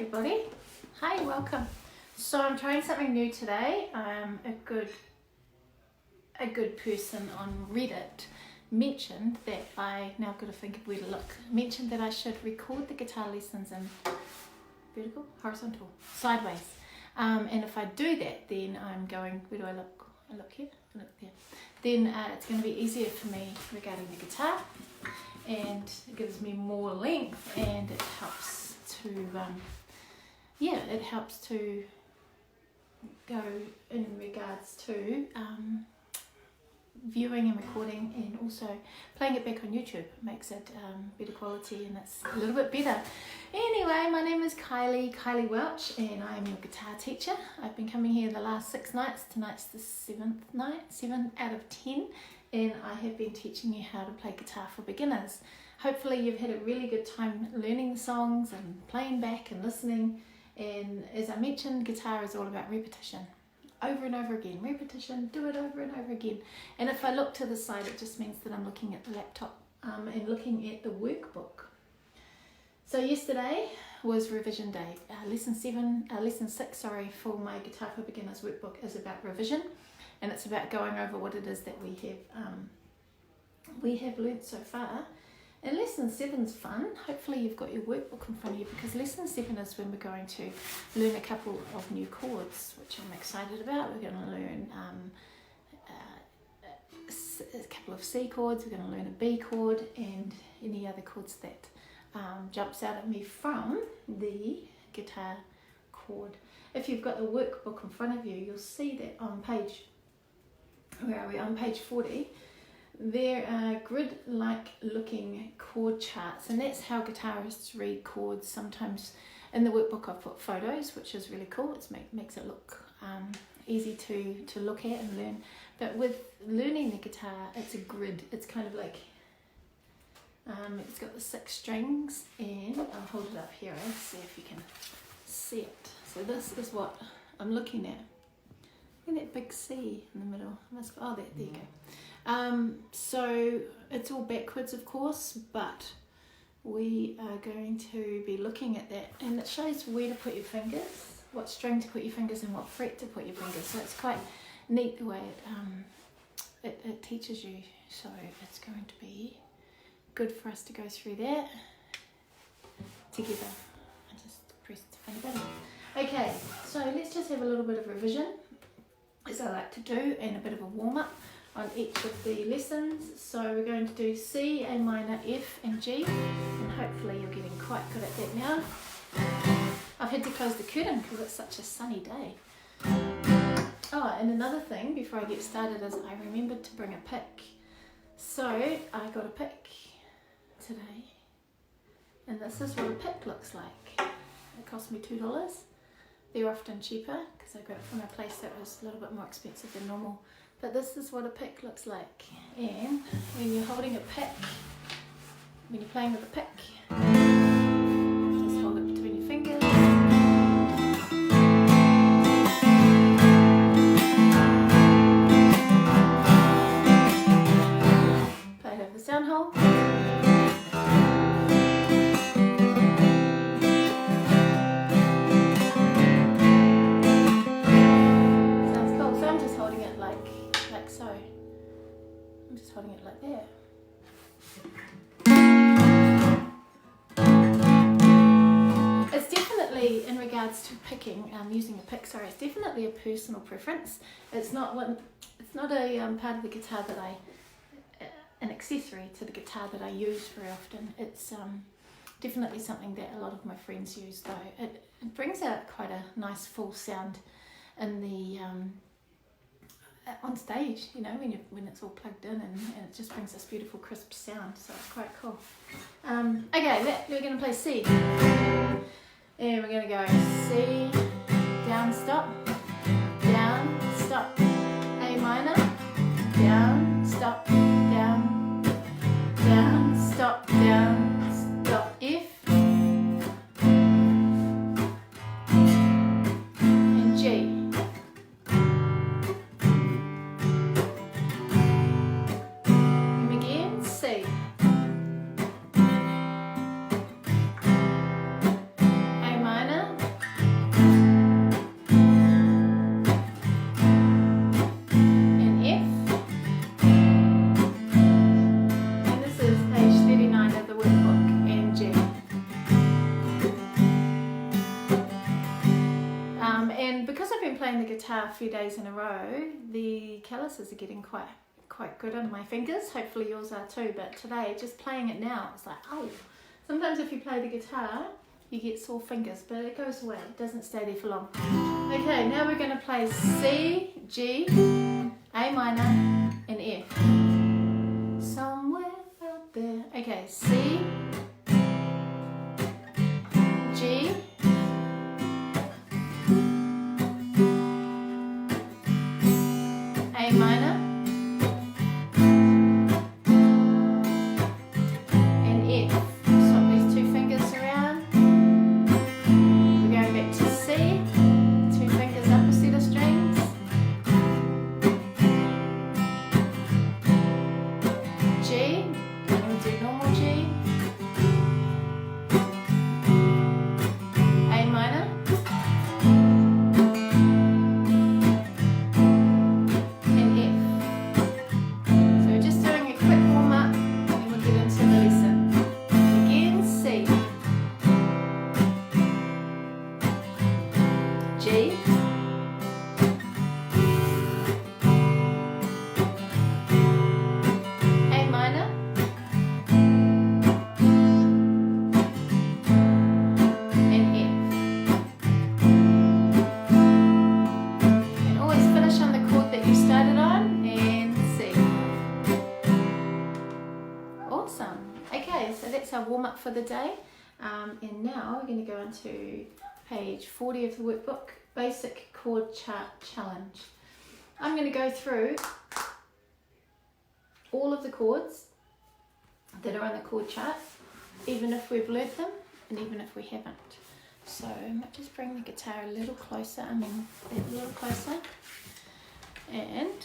everybody. Hi, welcome. So I'm trying something new today. A good person on Reddit mentioned that now I've got to think of where to look. Mentioned that I should record the guitar lessons in vertical, horizontal, sideways. And if I do that, then I'm going, where do I look? I look here, I look there. Then it's going to be easier for me regarding the guitar, and it gives me more length, and it helps to go in regards to viewing and recording, and also playing it back on YouTube. It makes it better quality, and it's a little bit better. Anyway, my name is Kylie Welch, and I am your guitar teacher. I've been coming here the last 6 nights. Tonight's the 7th night, 7 out of 10, and I have been teaching you how to play guitar for beginners. Hopefully you've had a really good time learning the songs and playing back and listening. And as I mentioned, guitar is all about repetition. Over and over again, repetition, do it over and over again. And if I look to the side, it just means that I'm looking at the laptop and looking at the workbook. So yesterday was revision day. Lesson 6 for my Guitar for Beginners workbook is about revision, and it's about going over what it is that we have learnt so far. And lesson 7's fun. Hopefully you've got your workbook in front of you, because lesson 7 is when we're going to learn a couple of new chords, which I'm excited about. We're going to learn a couple of C chords, we're going to learn a B chord, and any other chords that jumps out at me from the guitar chord. If you've got the workbook in front of you, you'll see that on page, where are we, on page 40, there are grid-like looking chord charts, and that's how guitarists read chords. Sometimes in the workbook I've put photos, which is really cool. It makes it look easy to look at and learn. But with learning the guitar, it's a grid. It's kind of like, it's got the 6 strings, and I'll hold it up here and see if you can see it. So this is what I'm looking at. Look at that big C in the middle. There you go. So it's all backwards, of course, but we are going to be looking at that, and it shows where to put your fingers, what string to put your fingers and what fret to put your fingers. So it's quite neat the way it teaches you. So it's going to be good for us to go through that together. I just pressed the funny button. Okay, so let's just have a little bit of revision, as I like to do, and a bit of a warm-up on each of the lessons. So we're going to do C, A minor, F and G, and hopefully you're getting quite good at that now. I've had to close the curtain because it's such a sunny day. Oh, and another thing before I get started is I remembered to bring a pick. So I got a pick today, and this is what a pick looks like. It cost me $2. They're often cheaper because I got it from a place that was a little bit more expensive than normal. But this is what a pick looks like. And when you're holding a pick, when you're playing with a pick, just hold it between your fingers. Play it over the sound hole. Holding it like that. It's definitely, in regards to picking, using a pick, it's definitely a personal preference. It's not a part of the guitar that an accessory to the guitar that I use very often. It's definitely something that a lot of my friends use, though. It brings out quite a nice full sound in the on stage, you know, when it's all plugged in, and it just brings this beautiful crisp sound, so it's quite cool. Okay, we're going to play C, and we're going to go C, down, stop, A minor, down, stop, down, stop, F, and G. A minor, guitar a few days in a row, the calluses are getting quite good on my fingers. Hopefully yours are too, but today, just playing it now, it's like, oh. Sometimes if you play the guitar, you get sore fingers, but it goes away. It doesn't stay there for long. Okay, now we're going to play C, G, A minor, and F. Somewhere out there. Okay, C, G, A minor, and F. Swap these two fingers around. We're going back to C, two fingers up a set of strings. G, and we'll do normal G. A minor. G, A minor, and F. And always finish on the chord that you started on, and C. Awesome. Okay, so that's our warm up for the day. And now we're going to go into page 40 of the workbook, Basic Chord Chart Challenge. I'm going to go through all of the chords that are on the chord chart, even if we've learnt them and even if we haven't. So I might just bring the guitar a little closer, a little closer. And,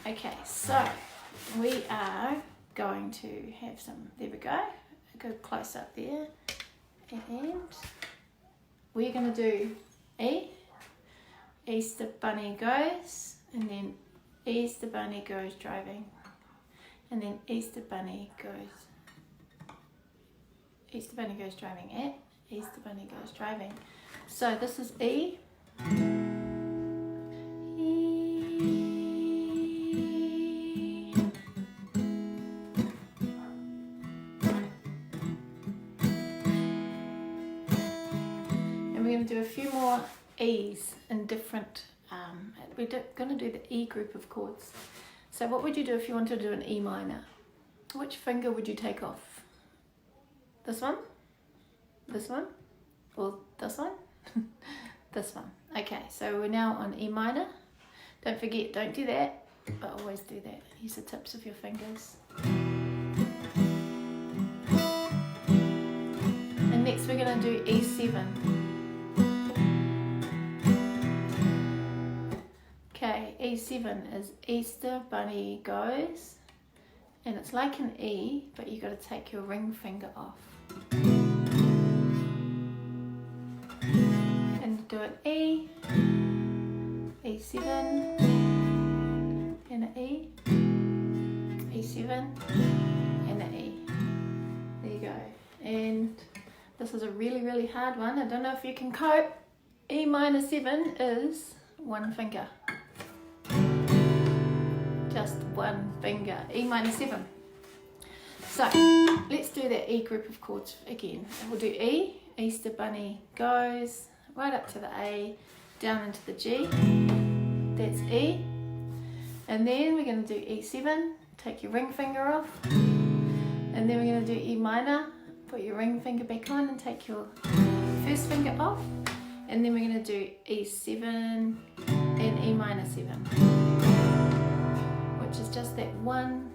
okay, so we are going to have some, there we go, a good close up there. And we're going to do E, Easter Bunny goes, and then Easter Bunny goes driving, and then Easter Bunny goes driving at, Easter Bunny goes driving. So this is E, we're going to do a few more E's in different, we're going to do the E group of chords. So what would you do if you wanted to do an E minor? Which finger would you take off? This one? This one? Or this one? This one. Okay, so we're now on E minor. Don't forget, don't do that, but always do that. Use the tips of your fingers. And next we're going to do E7. Okay, E7 is Easter Bunny goes, and it's like an E, but you've got to take your ring finger off. And do an E, E7, and an E, E7, and an E. There you go. And this is a really, really hard one. I don't know if you can cope. E minor 7 is one finger. Just one finger, E minor 7. So let's do that E group of chords again. We'll do E, Easter Bunny goes, right up to the A, down into the G, that's E. And then we're going to do E7, take your ring finger off. And then we're going to do E minor, put your ring finger back on and take your first finger off. And then we're going to do E7 and E minor 7. Which is just that one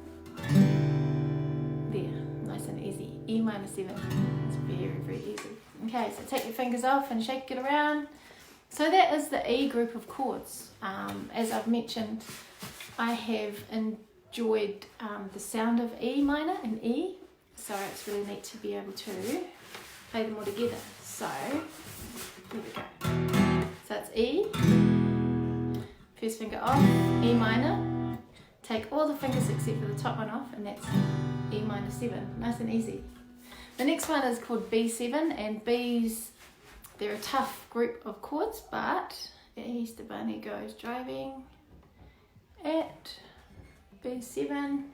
there, nice and easy. E minor 7, it's very, very easy. Okay, so take your fingers off and shake it around. So that is the E group of chords. As I've mentioned, I have enjoyed the sound of E minor and E, so it's really neat to be able to play them all together. So, here we go. So it's E, first finger off, E minor. Take all the fingers except for the top one off, and that's E minor 7. Nice and easy. The next one is called B7, and B's, they're a tough group of chords, but Easter Bunny goes driving at B7.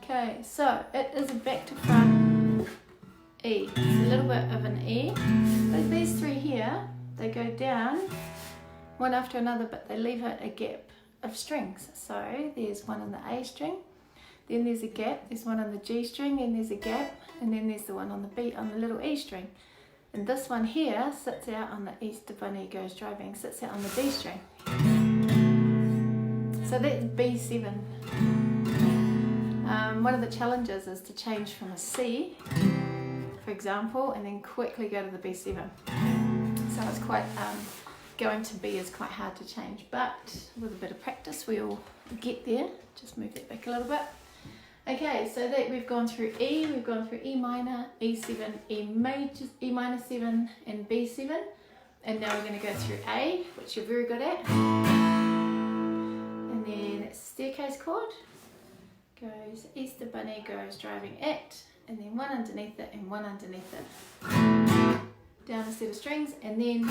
Okay, so it is a back to front E. It's a little bit of an E. But these three here, they go down one after another, but they leave a gap of strings. So there's one on the A string, then there's a gap, there's one on the G string, then there's a gap, and then there's the one on the B, on the little E string. And this one here sits out on the Easter Bunny Goes Driving, sits out on the B string. So that's B7. One of the challenges is to change from a C, for example, and then quickly go to the B7. So it's quite, going to B is quite hard to change, but with a bit of practice we'll get there. Just move that back a little bit. Okay, so that we've gone through E, we've gone through E minor, E7, E major, E minor 7 and B7, and now we're going to go through A, which you're very good at, and then it's staircase chord, goes Easter Bunny Goes Driving at, and then one underneath it and one underneath it, down a set of strings, and then,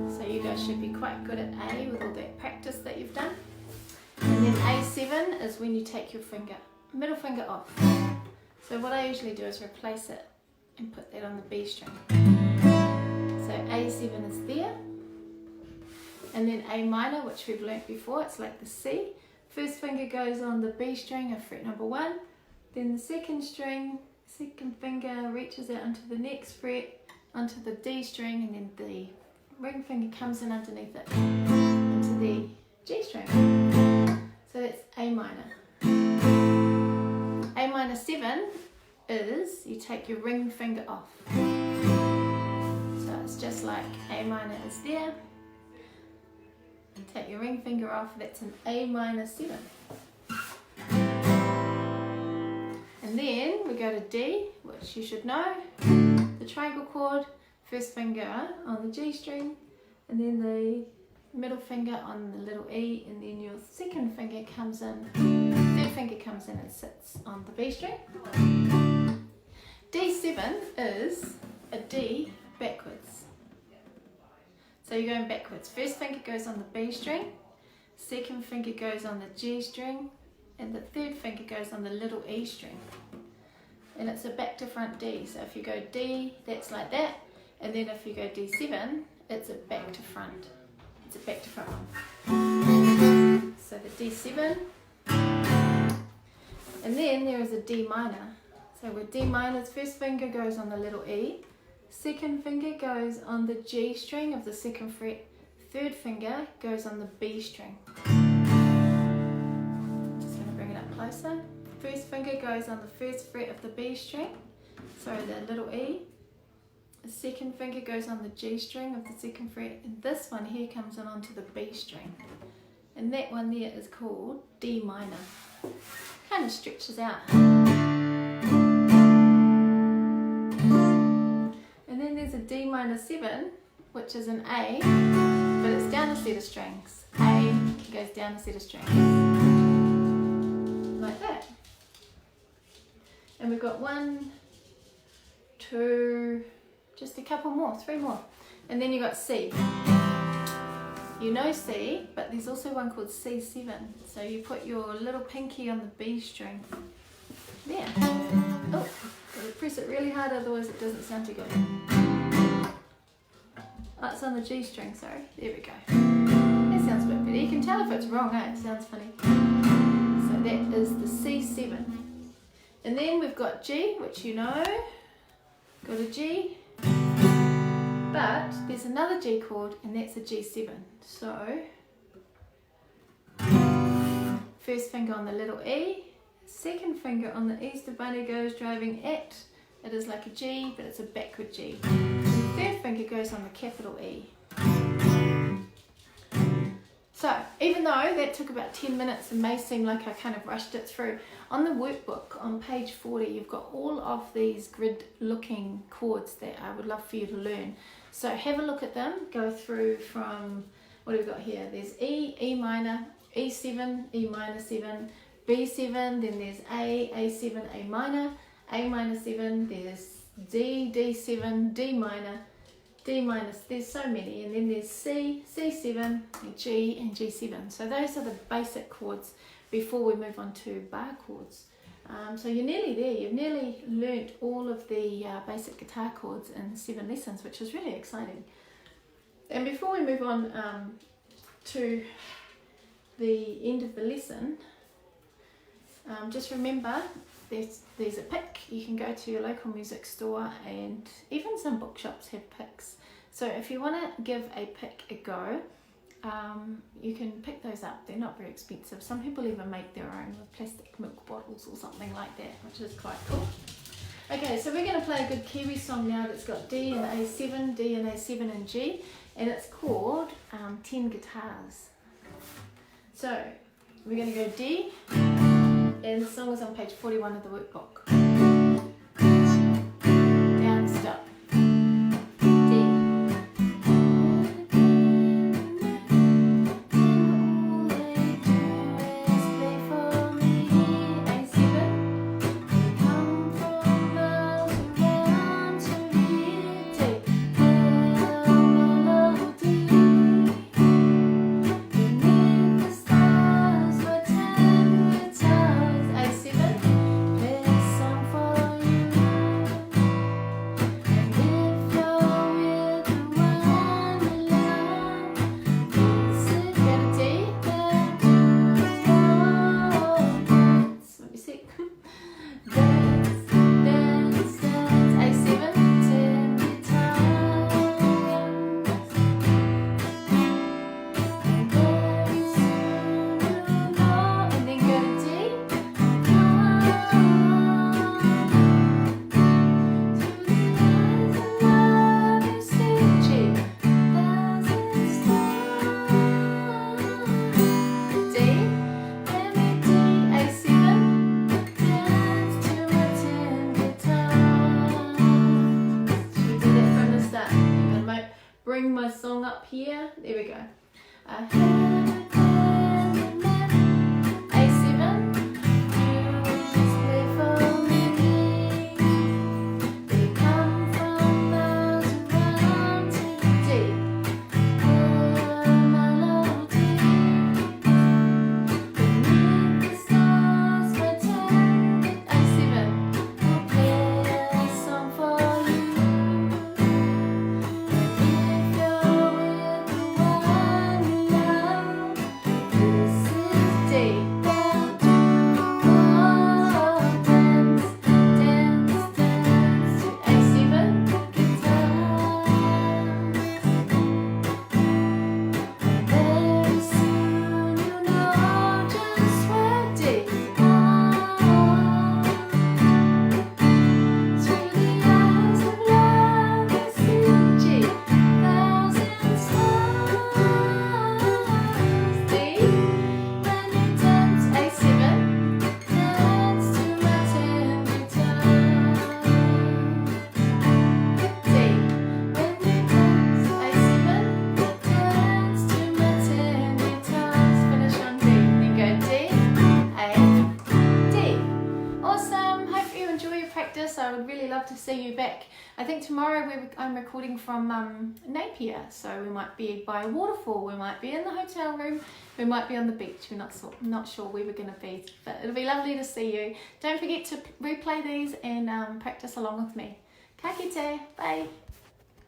so you guys should be quite good at A with all that practice that you've done. And then A7 is when you take your middle finger off. So what I usually do is replace it and put that on the B string. So A7 is there. And then A minor, which we've learnt before, it's like the C. First finger goes on the B string of fret number 1. Then the second finger reaches out onto the next fret, onto the D string, and then the ring finger comes in underneath it, into the G string. So that's A minor. A minor 7 is you take your ring finger off. So it's just like A minor is there. Take your ring finger off, that's an A minor 7. And then we go to D, which you should know. The triangle chord, first finger on the G string, and then the middle finger on the little E, and then your second finger comes in, third finger comes in and sits on the B string. D7 is a D backwards. So you're going backwards. First finger goes on the B string, second finger goes on the G string, and the third finger goes on the little E string. And it's a back to front D. So if you go D, that's like that, and then if you go D7, it's a back to front. It's a back to front one. So the D7, and then there is a D minor. So with D minor's first finger goes on the little E, second finger goes on the G string of the second fret, third finger goes on the B string. Just going to bring it up closer. First finger goes on the first fret of the B string, so the little E. The second finger goes on the G string of the second fret, and this one here comes on onto the B string. And that one there is called D minor. Kind of stretches out. And then there's a D minor 7, which is an A, but it's down a set of strings. A goes down a set of strings. Like that. And we've got 1, 2, just a couple more, 3 more. And then you've got C. You know C, but there's also one called C7. So you put your little pinky on the B string. There. Oh, gotta press it really hard, otherwise it doesn't sound too good. Oh, it's on the G string, sorry. There we go. That sounds a bit better. You can tell if it's wrong, eh? It sounds funny. So that is the C7. And then we've got G, which you know. Got a G. But there's another G chord, and that's a G7. So, first finger on the little E, second finger on the Easter Bunny Goes Driving at. It is like a G, but it's a backward G. And the third finger goes on the capital E. So, even though that took about 10 minutes and may seem like I kind of rushed it through, on the workbook on page 40 you've got all of these grid looking chords that I would love for you to learn. So have a look at them, go through from, what have we got here? There's E, E minor, E7, E minor 7, B7, then there's A, A7, A minor 7, there's D, D7, D minor, D minor, there's so many, and then there's C, C7, G and G7. So those are the basic chords before we move on to bar chords. So you're nearly there, you've nearly learnt all of the basic guitar chords in 7 lessons, which is really exciting. And before we move on to the end of the lesson, just remember there's a pick. You can go to your local music store, and even some bookshops have picks. So if you want to give a pick a go, you can pick those up. They're not very expensive. Some people even make their own with plastic milk bottles or something like that, which is quite cool. Okay, so we're going to play a good Kiwi song now that's got D and A7, D and A7 and G, and it's called 10 Guitars. So we're going to go D, and the song is on page 41 of the workbook. Down, stop. Bring my song up here. There we go. I would really love to see you back. I think tomorrow I'm recording from Napier, so we might be by a waterfall, we might be in the hotel room, we might be on the beach. We're not sure where we're going to be, but it'll be lovely to see you. Don't forget to replay these and practice along with me. Ka kite, bye.